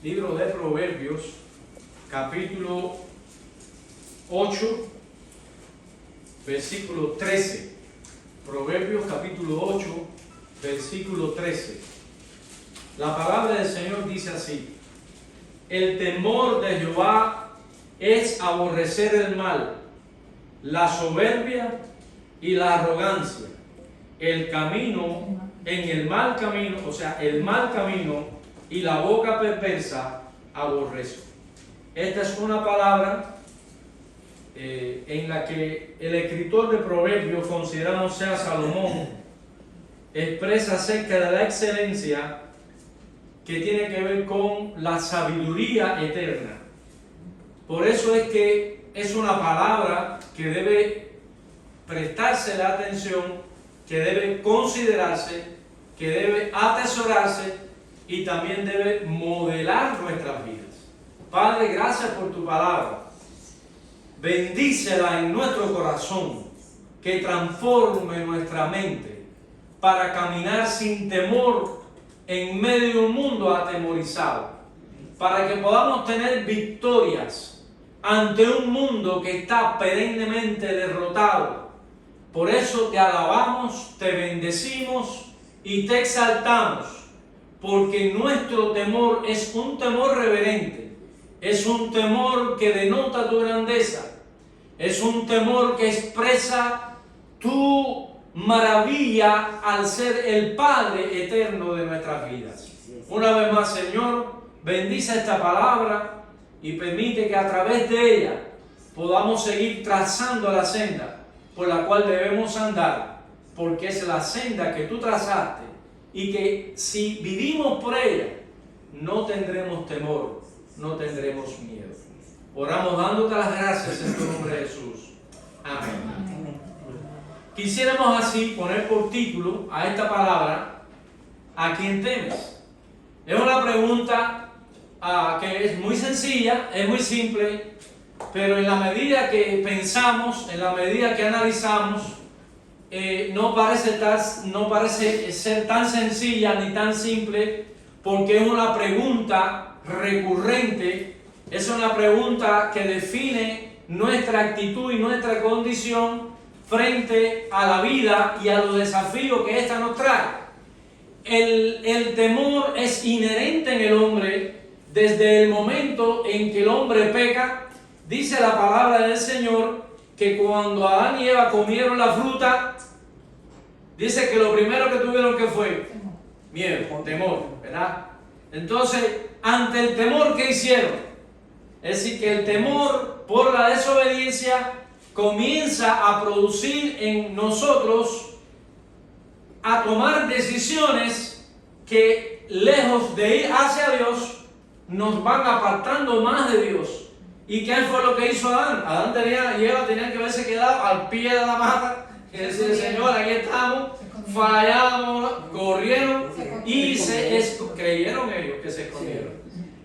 Libro de Proverbios, capítulo 8, versículo 13. Proverbios, capítulo 8, versículo 13. La palabra del Señor dice así: el temor de Jehová es aborrecer el mal, la soberbia y la arrogancia. El camino, en el mal camino, o sea, el mal camino y la boca perversa aborrezco. Esta es una palabra en la que el escritor de Proverbios, considerado sea Salomón, expresa acerca de la excelencia que tiene que ver con la sabiduría eterna. Por eso es que es una palabra que debe prestarse la atención, que debe considerarse, que debe atesorarse y también debe modelar nuestras vidas. Padre, gracias por tu palabra. Bendícela en nuestro corazón, que transforme nuestra mente para caminar sin temor en medio de un mundo atemorizado, para que podamos tener victorias ante un mundo que está perennemente derrotado. Por eso te alabamos, te bendecimos y te exaltamos, porque nuestro temor es un temor reverente, es un temor que denota tu grandeza, es un temor que expresa tu maravilla al ser el Padre eterno de nuestras vidas. Una vez más, Señor, bendice esta palabra y permite que a través de ella podamos seguir trazando la senda por la cual debemos andar, porque es la senda que tú trazaste y que si vivimos por ella no tendremos temor, no tendremos miedo. Oramos dándote las gracias en tu nombre, Jesús. Amén. Quisiéramos así poner por título a esta palabra: ¿a quién temes? Es una pregunta que es muy sencilla, es muy simple, pero en la medida que pensamos, en la medida que analizamos, no parece ser tan sencilla ni tan simple, porque es una pregunta recurrente, es una pregunta que define nuestra actitud y nuestra condición frente a la vida y a los desafíos que ésta nos trae. El temor es inherente en el hombre desde el momento en que el hombre peca. Dice la palabra del Señor que cuando Adán y Eva comieron la fruta, dice que lo primero que tuvieron que fue miedo, temor, ¿verdad? Entonces, ante el temor, ¿qué hicieron? Es decir, que el temor por la desobediencia comienza a producir en nosotros, a tomar decisiones que, lejos de ir hacia Dios, nos van apartando más de Dios. ¿Y qué fue lo que hizo Adán? Adán y Eva tenían que haberse quedado al pie de la mata y decir: Señor, aquí estamos, fallamos, corrieron y creyeron ellos que se escondieron.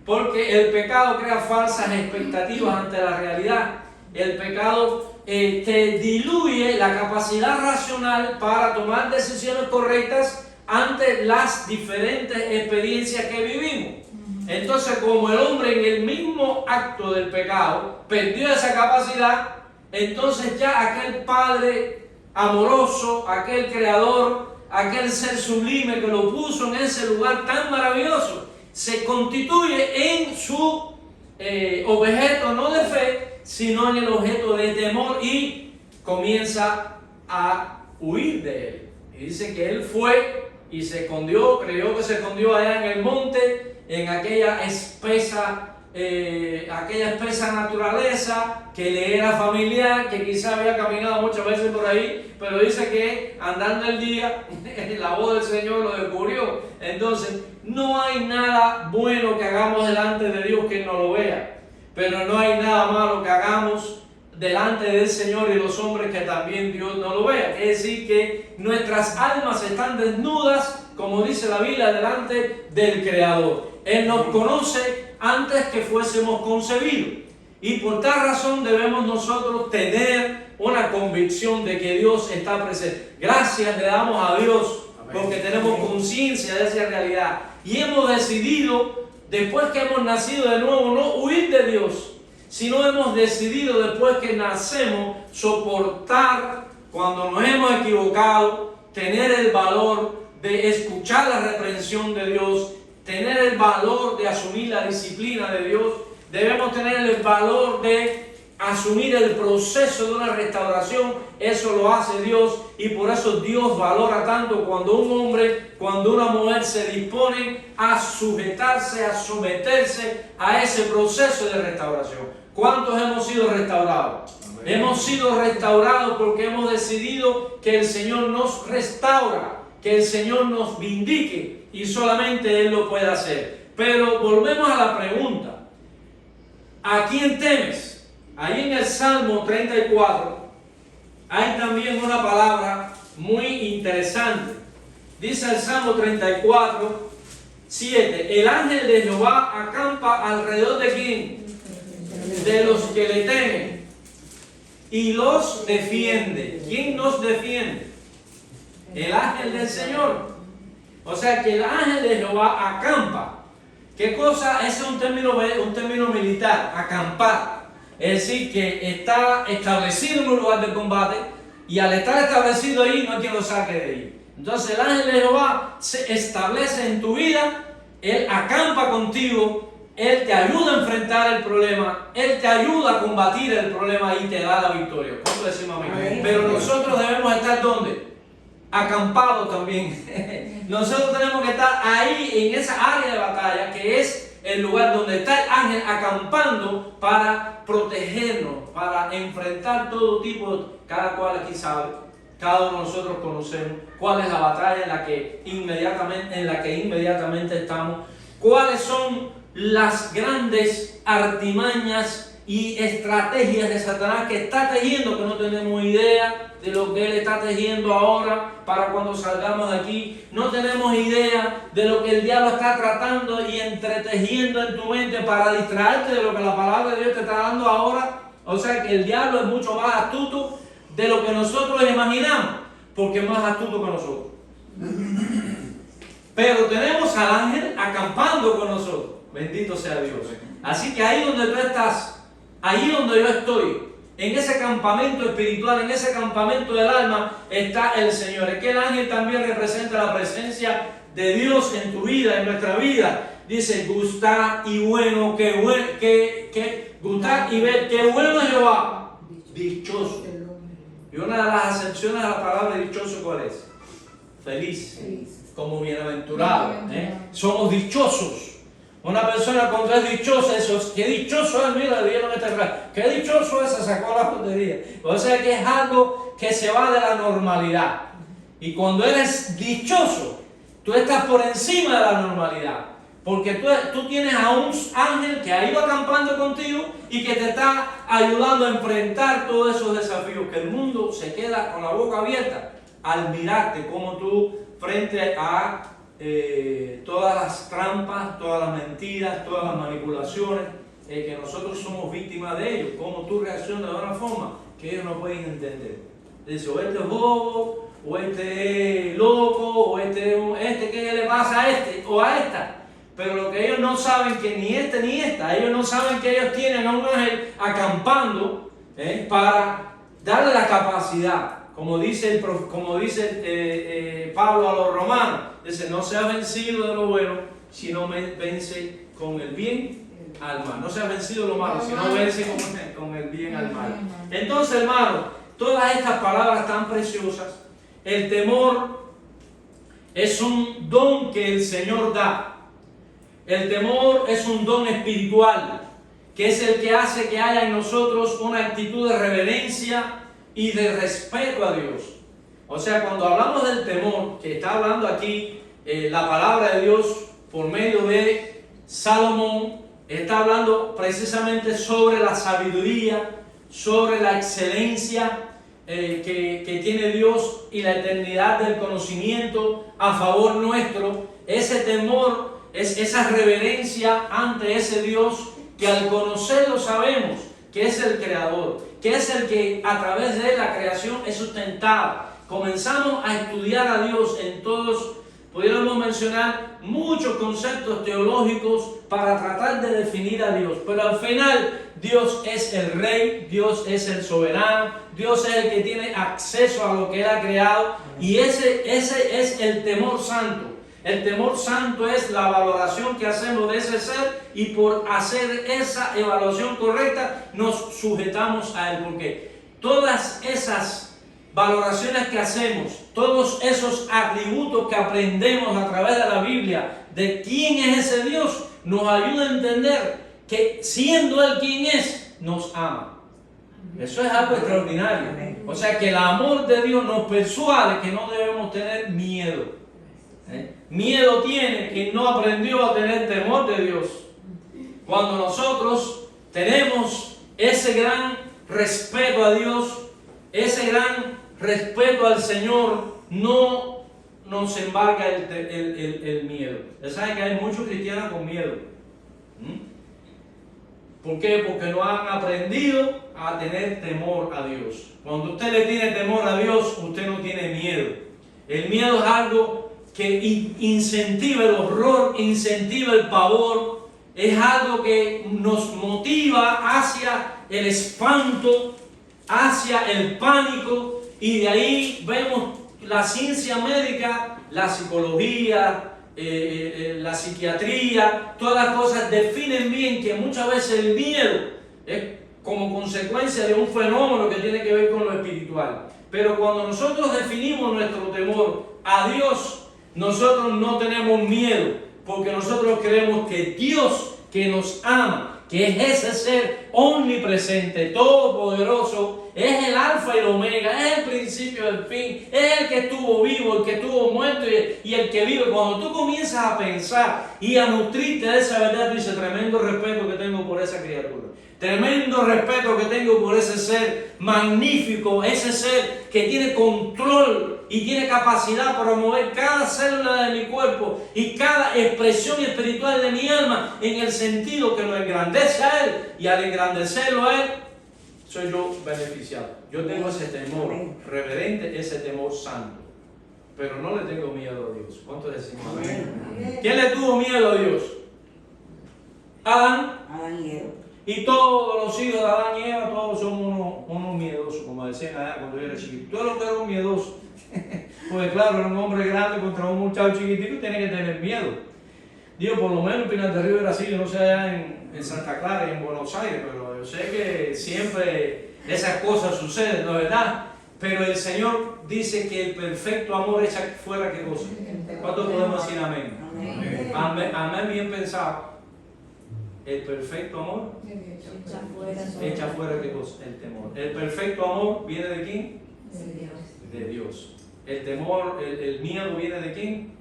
Porque el pecado crea falsas expectativas ante la realidad. El pecado te diluye la capacidad racional para tomar decisiones correctas ante las diferentes experiencias que vivimos. Entonces, como el hombre en el mismo acto del pecado perdió esa capacidad, entonces ya aquel Padre amoroso, aquel Creador, aquel ser sublime que lo puso en ese lugar tan maravilloso, se constituye en su objeto no de fe, sino en el objeto de temor, y comienza a huir de él. Y dice que él fue y se escondió, creyó que se escondió allá en el monte, en aquella espesa naturaleza que le era familiar, que quizá había caminado muchas veces por ahí, pero dice que andando el día, la voz del Señor lo descubrió. Entonces, no hay nada bueno que hagamos delante de Dios que no lo vea, pero no hay nada malo que hagamos delante del Señor y los hombres que también Dios no lo vea. Es decir, que nuestras almas están desnudas, como dice la Biblia, delante del Creador. Él nos conoce antes que fuésemos concebidos, y por tal razón debemos nosotros tener una convicción de que Dios está presente. Gracias le damos a Dios porque tenemos conciencia de esa realidad. y hemos decidido, después que hemos nacido de nuevo, no huir de Dios, sino hemos decidido después que nacemos soportar cuando nos hemos equivocado, tener el valor de escuchar la reprensión de Dios, tener el valor de asumir la disciplina de Dios. Debemos tener el valor de asumir el proceso de una restauración. Eso lo hace Dios, y por eso Dios valora tanto cuando un hombre, cuando una mujer se disponen a sujetarse, a someterse a ese proceso de restauración. ¿Cuántos hemos sido restaurados? Amén. Hemos sido restaurados porque hemos decidido que el Señor nos restaura, que el Señor nos vindique, y solamente Él lo puede hacer. Pero volvemos a la pregunta: ¿a quién temes? Ahí en el Salmo 34 hay también una palabra muy interesante. Dice el Salmo 34, 7: el ángel de Jehová acampa alrededor de ¿quién? De los que le temen, y los defiende. ¿Quién nos defiende? El ángel del Señor. O sea que el ángel de Jehová acampa. ¿Qué cosa? Ese es un término militar, acampar. Es decir, que está establecido en un lugar de combate, y al estar establecido ahí no hay quien lo saque de ahí. Entonces el ángel de Jehová se establece en tu vida, Él acampa contigo, Él te ayuda a enfrentar el problema, Él te ayuda a combatir el problema y te da la victoria. ¿Cuánto decimos amén? Pero nosotros debemos estar ¿dónde? Acampados también. Nosotros tenemos que estar ahí en esa área de batalla, que es el lugar donde está el ángel acampando para protegernos, para enfrentar todo tipo, cada cual aquí sabe, cada uno de nosotros conocemos cuál es la batalla en la que inmediatamente estamos, cuáles son las grandes artimañas y estrategias de Satanás que está tejiendo, que no tenemos idea de lo que él está tejiendo ahora para cuando salgamos de aquí. No tenemos idea de lo que el diablo está tratando y entretejiendo en tu mente para distraerte de lo que la palabra de Dios te está dando ahora. O sea que el diablo es mucho más astuto de lo que nosotros imaginamos, porque es más astuto que nosotros. Pero tenemos al ángel acampando con nosotros. Bendito sea Dios. Así que ahí donde tú estás, ahí donde yo estoy, en ese campamento espiritual, en ese campamento del alma, está el Señor. Es que el ángel también representa la presencia de Dios en tu vida, en nuestra vida. Dice, gustar y bueno, gustar y ver qué bueno es Jehová. Dichoso. Y una de las acepciones de la palabra dichoso, ¿cuál es? Feliz. Como bienaventurado. Somos dichosos. Una persona cuando es dichosa, eso, qué dichoso es, mira, le dieron este regalo, qué dichoso es, se sacó la lotería. O sea que es algo que se va de la normalidad. Y cuando eres dichoso, tú estás por encima de la normalidad. Porque tú tienes a un ángel que ha ido acampando contigo y que te está ayudando a enfrentar todos esos desafíos, que el mundo se queda con la boca abierta al mirarte como tú frente a todas las trampas, todas las mentiras, todas las manipulaciones, que nosotros somos víctimas de ellos. Cómo tú reaccionas de una forma que ellos no pueden entender. Dice, o este es bobo, o este es loco, o este ¿qué le pasa a este o a esta? Pero lo que ellos no saben, que ni este ni esta, ellos no saben que ellos tienen a un ángel acampando para darle la capacidad. Como dice Pablo a los romanos, dice, no seas vencido de lo bueno, sino vence con el bien al mal. No seas vencido de lo malo, sino vence con el bien al mal. Entonces, hermano, todas estas palabras tan preciosas, el temor es un don que el Señor da. El temor es un don espiritual, que es el que hace que haya en nosotros una actitud de reverencia y de respeto a Dios. O sea, cuando hablamos del temor, que está hablando aquí la palabra de Dios por medio de Salomón, está hablando precisamente sobre la sabiduría, sobre la excelencia que tiene Dios y la eternidad del conocimiento a favor nuestro. Ese temor es esa reverencia ante ese Dios que al conocerlo sabemos que es el Creador, que es el que a través de él la creación es sustentada. Comenzamos a estudiar a Dios en todos pudiéramos mencionar muchos conceptos teológicos para tratar de definir a Dios, pero al final Dios es el Rey, Dios es el soberano, Dios es el que tiene acceso a lo que Él ha creado, y ese es el temor santo. El temor santo es la valoración que hacemos de ese ser, y por hacer esa evaluación correcta nos sujetamos a Él, porque todas esas valoraciones que hacemos, todos esos atributos que aprendemos a través de la Biblia de quién es ese Dios, nos ayuda a entender que siendo Él quien es, nos ama. Eso es algo extraordinario. O sea que el amor de Dios nos persuade que no debemos tener miedo. Miedo tiene quien no aprendió a tener temor de Dios. Cuando nosotros tenemos ese gran respeto a Dios, ese gran respeto al Señor, no nos embarga el miedo. Ya saben que hay muchos cristianos con miedo. ¿Por qué? Porque no han aprendido a tener temor a Dios. Cuando usted le tiene temor a Dios, usted no tiene miedo. El miedo es algo que incentiva el horror, incentiva el pavor, es algo que nos motiva hacia el espanto, hacia el pánico, y de ahí vemos la ciencia médica, la psicología, la psiquiatría, todas las cosas definen bien que muchas veces el miedo es como consecuencia de un fenómeno que tiene que ver con lo espiritual. Pero cuando nosotros definimos nuestro temor a Dios, nosotros no tenemos miedo, porque nosotros creemos que Dios, que nos ama, que es ese ser omnipresente, todopoderoso, es el alfa y el omega, es el principio y el fin, es el que estuvo vivo, el que estuvo muerto y el que vive. Cuando tú comienzas a pensar y a nutrirte de esa verdad, tú dices, tremendo respeto que tengo por esa criatura, tremendo respeto que tengo por ese ser magnífico, ese ser que tiene control y tiene capacidad para mover cada célula de mi cuerpo y cada expresión espiritual de mi alma en el sentido que lo engrandece a Él, y al engrandecerlo a Él, soy yo beneficiado. Yo tengo ese temor reverente, ese temor santo, pero no le tengo miedo a Dios. ¿Cuánto decimos amén? ¿Quién le tuvo miedo a Dios? Adán y Eva. Y todos los hijos de Adán y Eva, todos somos unos miedosos, como decían allá cuando yo era chiquito. Todo lo que era un miedoso. Pues claro, era un hombre grande contra un muchacho chiquitito, tiene que tener miedo. Digo, por lo menos en Pinar del Río era así, yo no sé allá en Santa Clara y en Buenos Aires, pero yo sé que siempre esas cosas suceden, ¿no es verdad? Pero el Señor dice que el perfecto amor echa fuera, ¿qué cosa? ¿Cuánto podemos decir amén? Amén, amén bien pensado. El perfecto amor echa fuera, ¿qué cosa? El temor. El perfecto amor viene de quién? De Dios. El temor, el miedo viene de quién?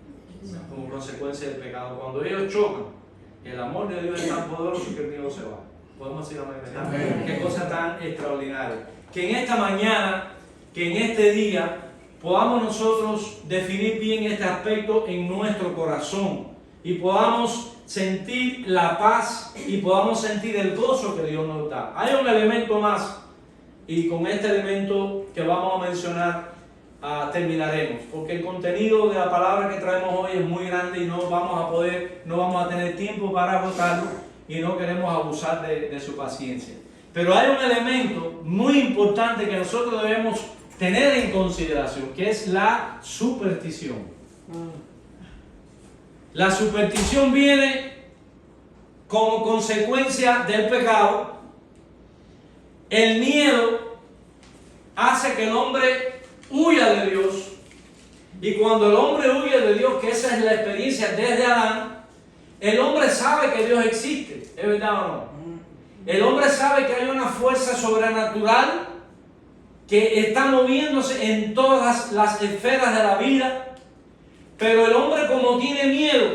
Como consecuencia del pecado. Cuando ellos chocan, el amor de Dios es tan poderoso que el miedo se va. Podemos decir amén. Qué cosa tan extraordinaria. Que en esta mañana, que en este día, podamos nosotros definir bien este aspecto en nuestro corazón y podamos sentir la paz y podamos sentir el gozo que Dios nos da. Hay un elemento más, y con este elemento que vamos a mencionar terminaremos, porque el contenido de la palabra que traemos hoy es muy grande y no vamos a tener tiempo para agotarlo, y no queremos abusar de su paciencia. Pero hay un elemento muy importante que nosotros debemos tener en consideración, que es la superstición. La superstición viene como consecuencia del pecado. El miedo hace que el hombre huya de Dios, y cuando el hombre huye de Dios, que esa es la experiencia desde Adán, el hombre sabe que Dios existe, ¿es verdad o no? El hombre sabe que hay una fuerza sobrenatural que está moviéndose en todas las esferas de la vida, pero el hombre, como tiene miedo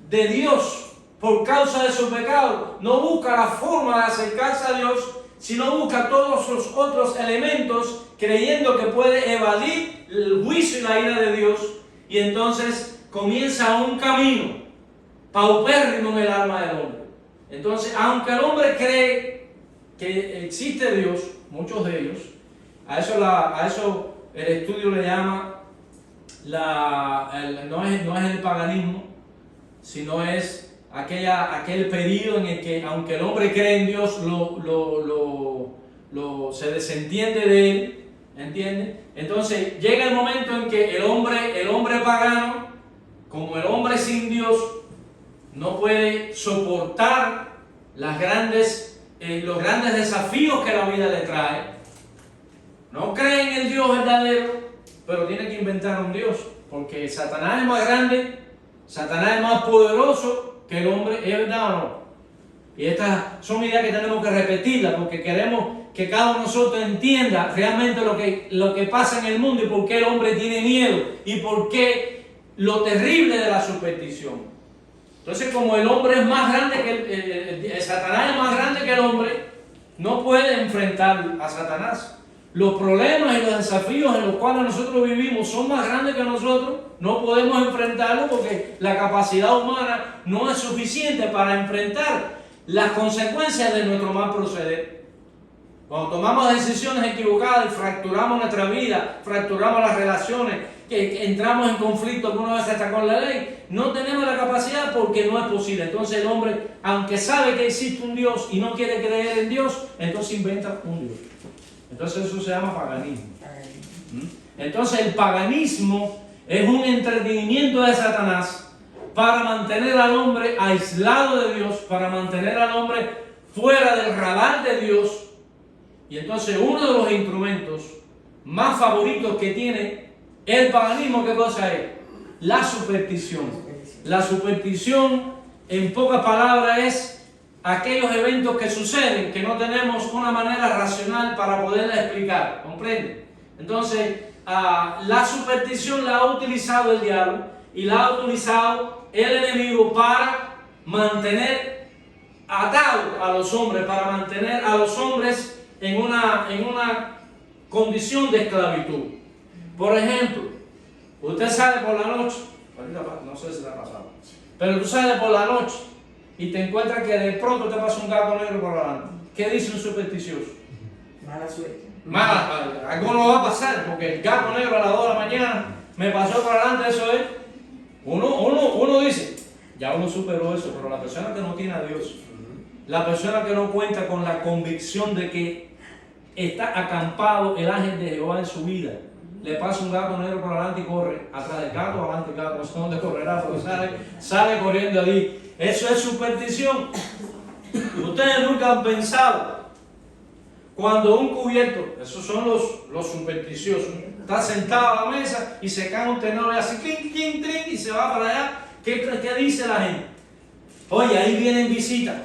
de Dios por causa de su pecado, no busca la forma de acercarse a Dios, sino busca todos los otros elementos, creyendo que puede evadir el juicio y la ira de Dios, y entonces comienza un camino paupérrimo en el alma del hombre. Entonces, aunque el hombre cree que existe Dios, muchos de ellos, a eso el estudio le llama no es el paganismo, sino es aquel periodo en el que, aunque el hombre cree en Dios, se desentiende de él, ¿entiendes? Entonces llega el momento en que el hombre pagano, como el hombre sin Dios, no puede soportar los grandes desafíos que la vida le trae. No cree en el Dios verdadero, pero tiene que inventar un Dios, porque Satanás es más grande, Satanás es más poderoso que el hombre. ¿Es verdad o no? Y estas son ideas que tenemos que repetirlas, porque queremos que cada uno de nosotros entienda realmente lo que pasa en el mundo y por qué el hombre tiene miedo y por qué lo terrible de la superstición. Entonces, como el hombre es más grande que Satanás es más grande que el hombre, no puede enfrentar a Satanás. Los problemas y los desafíos en los cuales nosotros vivimos son más grandes que nosotros. No podemos enfrentarlos porque la capacidad humana no es suficiente para enfrentar las consecuencias de nuestro mal proceder. Cuando tomamos decisiones equivocadas y fracturamos nuestra vida, fracturamos las relaciones, que entramos en conflicto alguna vez hasta con la ley, no tenemos la capacidad porque no es posible. Entonces el hombre, aunque sabe que existe un Dios y no quiere creer en Dios, entonces inventa un Dios. Entonces eso se llama paganismo. Entonces el paganismo es un entretenimiento de Satanás para mantener al hombre aislado de Dios, para mantener al hombre fuera del radar de Dios. Y entonces uno de los instrumentos más favoritos que tiene el paganismo, ¿qué cosa es? La superstición. La superstición, en pocas palabras, es aquellos eventos que suceden que no tenemos una manera racional para poderla explicar, ¿comprende? Entonces, la superstición la ha utilizado el diablo y la ha utilizado el enemigo para mantener atados a los hombres, para mantener a los hombres en una condición de esclavitud. Por ejemplo, usted sale por la noche, no sé si le ha pasado, pero tú sales por la noche y te encuentras que de pronto te pasa un gato negro por delante. ¿Qué dice un supersticioso? Mala suerte. Algo no va a pasar, porque el gato negro a las 2 de la mañana me pasó por delante, eso es. Uno dice, ya uno superó eso, pero la persona que no tiene a Dios, la persona que no cuenta con la convicción de que está acampado el ángel de Jehová en su vida, le pasa un gato negro por delante y corre atrás del gato, adelante del gato, no sé dónde correrá, pero sale corriendo allí. Eso es superstición. Ustedes nunca han pensado cuando un cubierto, esos son los supersticiosos, está sentado a la mesa y se cae un tenedor y hace clink, clink, clink y se va para allá. ¿Qué dice la gente? Oye, ahí vienen visitas.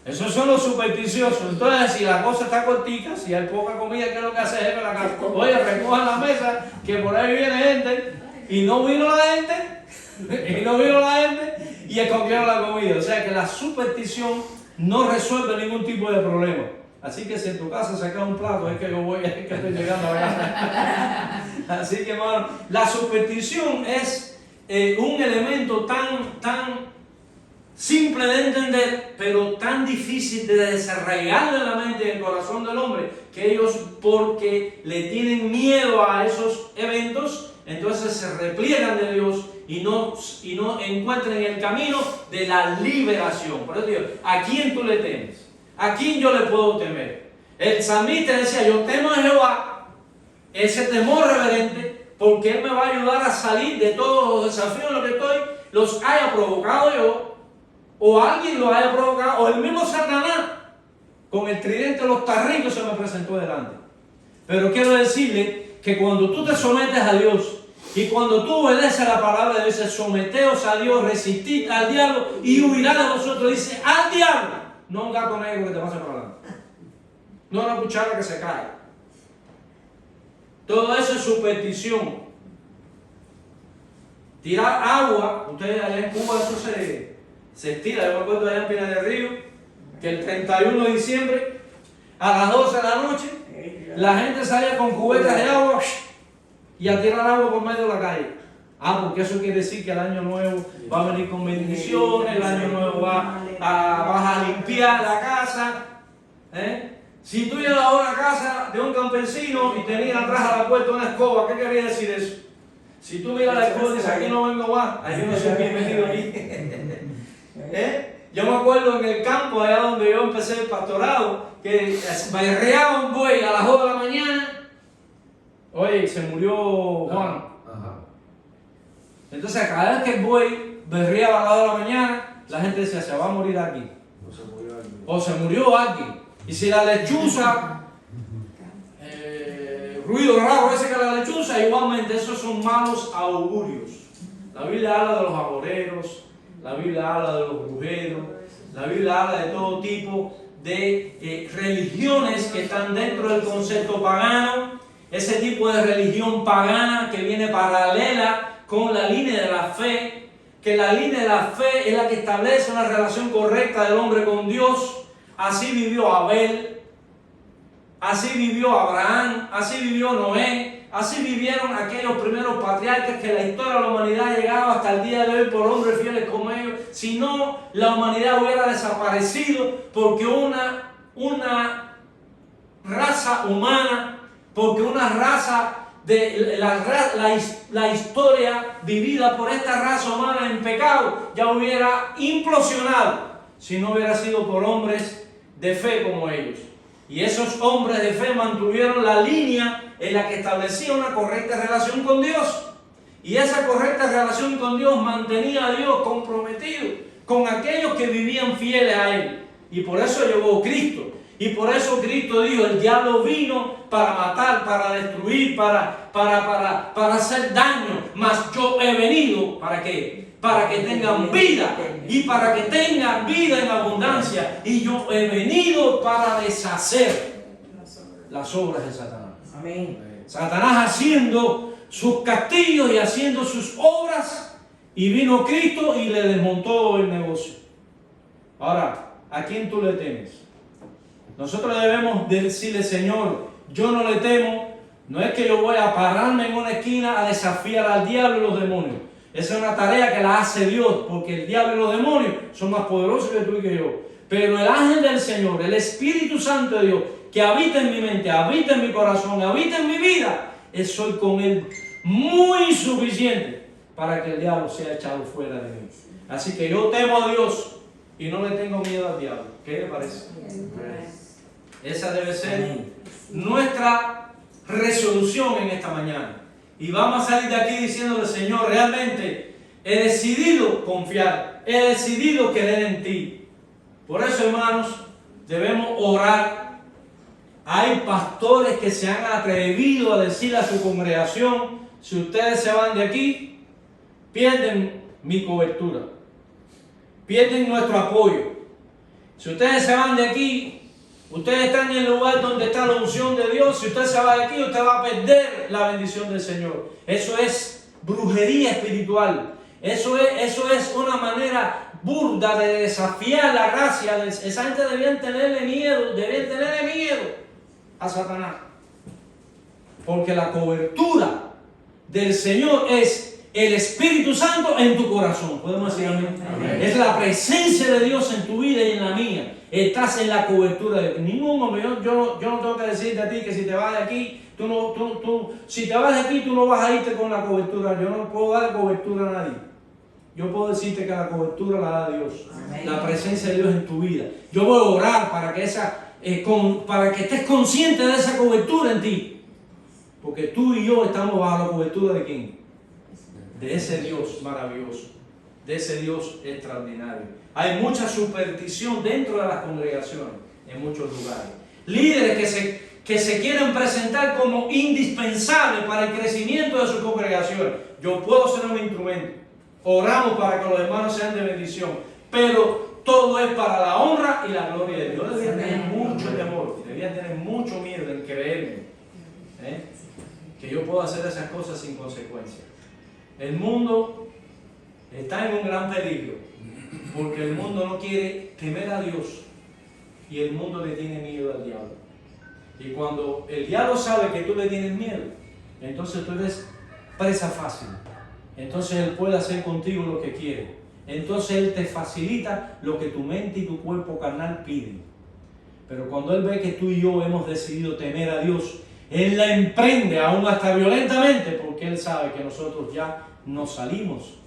Esos son los supersticiosos. Entonces, si la cosa está cortica, si hay poca comida, ¿qué es lo que hace el jefe de la casa? Oye, recojan la mesa, que por ahí viene gente, y no vino la gente, y escondieron la comida. O sea que la superstición no resuelve ningún tipo de problema. Así que si en tu casa se cae un plato, es que estoy llegando a la casa. Así que, hermano, la superstición es un elemento tan simple de entender, pero tan difícil de desarraigar en la mente y en el corazón del hombre, que ellos, porque le tienen miedo a esos eventos, entonces se repliegan de Dios y no encuentran el camino de la liberación. Por eso digo, ¿a quién tú le temes? ¿A quién yo le puedo temer? El salmista decía, yo temo a Jehová, ese temor reverente, porque Él me va a ayudar a salir de todos los desafíos en los que estoy, los haya provocado yo, o alguien lo haya provocado, o el mismo Satanás, con el tridente de los tarrillos se me presentó delante. Pero quiero decirle que cuando tú te sometes a Dios, y cuando tú obedeces la palabra de Dios, dice, someteos a Dios, resistid al diablo, y huirá de vosotros, dice, al diablo, no un gato negro que te pase por delante, no una cuchara que se cae. Todo eso es superstición. Tirar agua, ustedes allá en Cuba eso se estira. Yo me acuerdo allá en Pinar del Río, que el 31 de diciembre, a las 12 de la noche, la gente salía con cubetas de agua y a tirar agua por medio de la calle. Porque eso quiere decir que el año nuevo va a venir con bendiciones, el año nuevo vas a limpiar la casa. Si tú llegas a una casa de un campesino y tenías atrás a la puerta una escoba, ¿qué quería decir eso? Si tú miras la escoba y dices, aquí no vengo más, aquí no soy bienvenido aquí. Yo me acuerdo en el campo, allá donde yo empecé el pastorado, que berreaba un buey a las 2 de la mañana. Oye, se murió Juan. Entonces, cada vez que el buey berreaba a las 2 de la mañana, la gente decía, se va a morir aquí. O se murió alguien. Y si la lechuza, ruido raro ese que la lechuza, igualmente esos son malos augurios. La Biblia habla de los agoreros, la Biblia habla de los brujeros, la Biblia habla de todo tipo de religiones que están dentro del concepto pagano, ese tipo de religión pagana que viene paralela con la línea de la fe, que la línea de la fe es la que establece una relación correcta del hombre con Dios. Así vivió Abel, así vivió Abraham, así vivió Noé, así vivieron aquellos primeros patriarcas que la historia de la humanidad ha llegado hasta el día de hoy por hombres fieles como ellos. Si no, la humanidad hubiera desaparecido porque una raza humana, porque una raza de la historia vivida por esta raza humana en pecado ya hubiera implosionado si no hubiera sido por hombres de fe como ellos. Y esos hombres de fe mantuvieron la línea en la que establecía una correcta relación con Dios. Y esa correcta relación con Dios mantenía a Dios comprometido con aquellos que vivían fieles a Él. Y por eso llegó Cristo. Y por eso Cristo dijo, el diablo vino para matar, para destruir, para hacer daño. Mas yo he venido, ¿para qué? Para que tengan vida y para que tengan vida en abundancia. Y yo he venido para deshacer las obras de Satanás. Amén. Satanás haciendo sus castillos y haciendo sus obras, y vino Cristo y le desmontó el negocio. Ahora, ¿a quién tú le temes? Nosotros debemos decirle, Señor, yo no le temo. No es que yo voy a pararme en una esquina a desafiar al diablo y los demonios. Esa es una tarea que la hace Dios, porque el diablo y los demonios son más poderosos que tú y que yo. Pero el ángel del Señor, el Espíritu Santo de Dios, que habita en mi mente, habita en mi corazón, habita en mi vida, soy con él muy suficiente para que el diablo sea echado fuera de mí. Así que yo temo a Dios y no le tengo miedo al diablo. ¿Qué le parece? Esa debe ser nuestra resolución en esta mañana. Y vamos a salir de aquí diciéndole, Señor, realmente he decidido confiar, he decidido creer en ti. Por eso, hermanos, debemos orar. Hay pastores que se han atrevido a decirle a su congregación, si ustedes se van de aquí, pierden mi cobertura, pierden nuestro apoyo. Si ustedes se van de aquí, ustedes están en el lugar donde está la unción de Dios. Si usted se va de aquí, usted va a perder la bendición del Señor. Eso es brujería espiritual. Eso es una manera burda de desafiar la gracia. Esa gente debían tenerle miedo a Satanás. Porque la cobertura del Señor es el Espíritu Santo en tu corazón. ¿Podemos decir amén? Amén. Es la presencia de Dios en tu vida y en la mía. Estás en la cobertura de ningún hombre. Yo no tengo que decirte a ti que si te vas de aquí, si te vas de aquí, tú no vas a irte con la cobertura. Yo no puedo dar cobertura a nadie. Yo puedo decirte que la cobertura la da Dios. Amén. La presencia de Dios en tu vida. Yo voy a orar para que para que estés consciente de esa cobertura en ti. Porque tú y yo estamos bajo la cobertura de ¿quién? De ese Dios maravilloso, de ese Dios extraordinario. Hay mucha superstición dentro de las congregaciones, en muchos lugares. Líderes que se quieren presentar como indispensables para el crecimiento de sus congregaciones. Yo puedo ser un instrumento. Oramos para que los hermanos sean de bendición. Pero todo es para la honra y la gloria de Dios. Deberían tener mucho temor, deberían tener mucho miedo en creerme. Que yo puedo hacer esas cosas sin consecuencias. El mundo está en un gran peligro, porque el mundo no quiere temer a Dios y el mundo le tiene miedo al diablo. Y cuando el diablo sabe que tú le tienes miedo, entonces tú eres presa fácil. Entonces él puede hacer contigo lo que quiere. Entonces él te facilita lo que tu mente y tu cuerpo carnal piden. Pero cuando Él ve que tú y yo hemos decidido temer a Dios, Él la emprende aún hasta violentamente, porque Él sabe que nosotros ya no salimos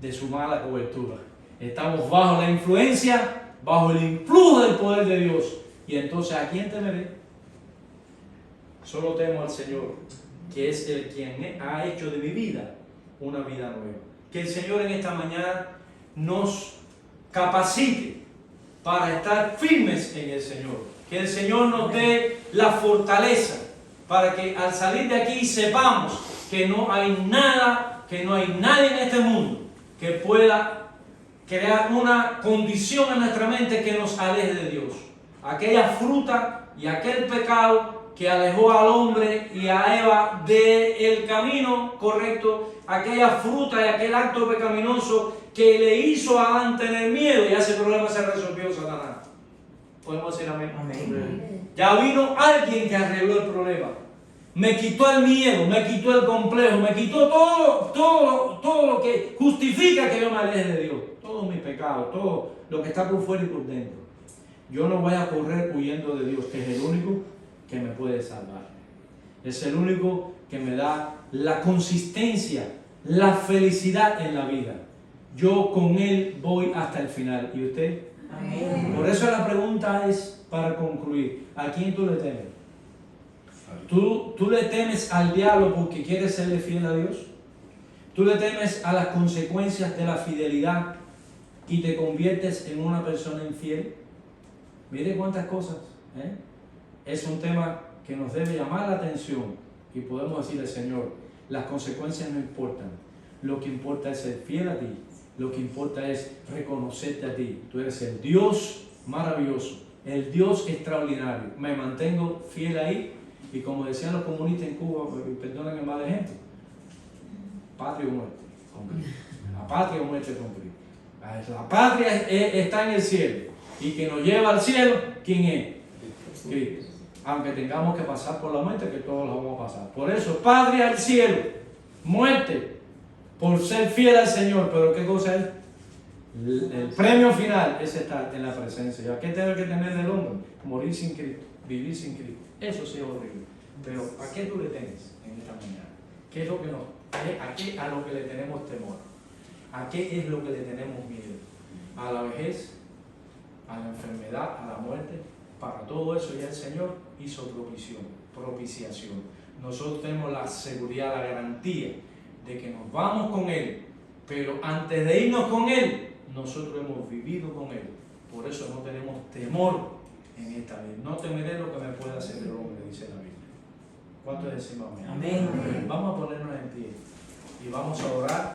de su mala cobertura. Estamos bajo la influencia, bajo el influjo del poder de Dios. Y entonces, ¿a quién temeré? Solo temo al Señor, que es el quien ha hecho de mi vida una vida nueva. Que el Señor en esta mañana nos capacite para estar firmes en el Señor. Que el Señor nos dé la fortaleza para que al salir de aquí sepamos que no hay nada, que no hay nadie en este mundo que pueda crear una condición en nuestra mente que nos aleje de Dios. Aquella fruta y aquel pecado que alejó al hombre y a Eva del camino correcto, aquella fruta y aquel acto pecaminoso que le hizo a Adán tener miedo, y ese problema se resolvió, Satanás. ¿Podemos decir amén? Amén. Ya vino alguien que arregló el problema. Me quitó el miedo, me quitó el complejo, me quitó todo lo que justifica que yo me aleje de Dios. Todos mis pecados, todo lo que está por fuera y por dentro. Yo no voy a correr huyendo de Dios, que es el único que me puede salvar. Es el único que me da la consistencia, la felicidad en la vida. Yo con Él voy hasta el final. ¿Y usted? Amén. Por eso la pregunta es, para concluir, ¿a quién tú le temes? ¿Tú le temes al diablo porque quieres serle fiel a Dios? ¿Tú le temes a las consecuencias de la fidelidad y te conviertes en una persona infiel? Mire cuántas cosas, ¿eh? Es un tema que nos debe llamar la atención y podemos decirle, Señor, las consecuencias no importan. Lo que importa es ser fiel a ti. Lo que importa es reconocerte a ti. Tú eres el Dios maravilloso, el Dios extraordinario. Me mantengo fiel ahí. Y como decían los comunistas en Cuba, perdonen el mal ejemplo, patria o muerte con Cristo. La patria o muerte con Cristo. La patria está en el cielo. Y que nos lleva al cielo, ¿quién es? Cristo. Aunque tengamos que pasar por la muerte, que todos la vamos a pasar. Por eso, patria al cielo, muerte, por ser fiel al Señor. Pero ¿qué cosa es? El premio final es estar en la presencia. ¿Y a qué tengo que tener el hombre? Morir sin Cristo, vivir sin Cristo. Eso sí es horrible. Pero ¿a qué tú le temes en esta mañana? ¿Qué es lo que a lo que le tenemos temor? ¿A qué es lo que le tenemos miedo? ¿A la vejez? ¿A la enfermedad? ¿A la muerte? Para todo eso ya el Señor hizo propiciación. Nosotros tenemos la seguridad, la garantía de que nos vamos con Él. Pero antes de irnos con Él, nosotros hemos vivido con Él. Por eso no tenemos temor en esta vida. No temeré lo que me pueda hacer el hombre, dice la Biblia. ¿Cuántos decimos amén? Amén. Vamos a ponernos en pie y vamos a orar.